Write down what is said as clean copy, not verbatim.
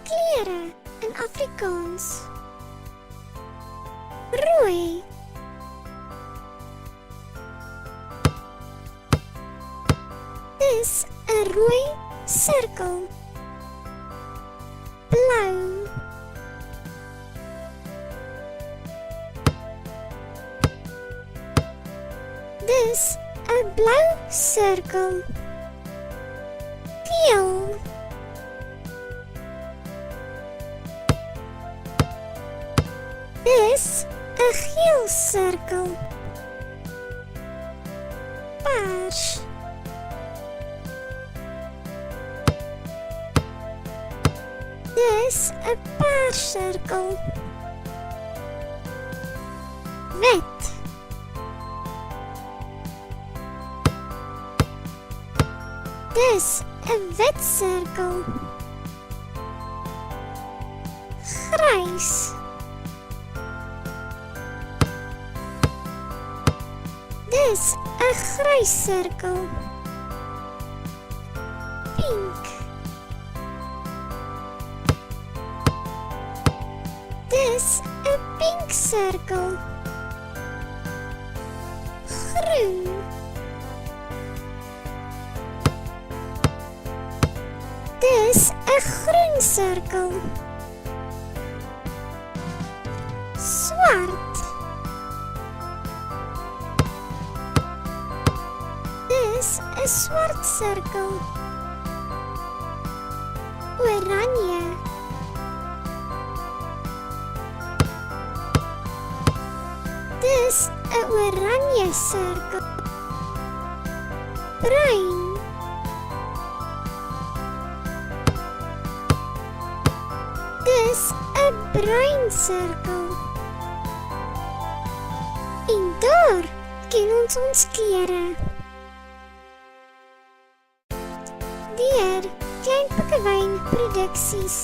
Kleure in Afrikaans. Rooi. Dis 'n rooi sirkel. Blou. Dis 'n blou sirkel. Geel. Dis 'n geel sirkel. Pers. Dis 'n pers sirkel. Wit. Dis 'n wit sirkel. Grys. Dis 'n grys sirkel. Pink. Dis 'n pink sirkel. Groen. Dis 'n groen sirkel. Swart. Dis 'n swart sirkel. Oranje. Dis 'n oranje sirkel. Bruin. Dis 'n bruin sirkel. En daar ken ons kleure. Deur Klein Pikkewyn Produksies.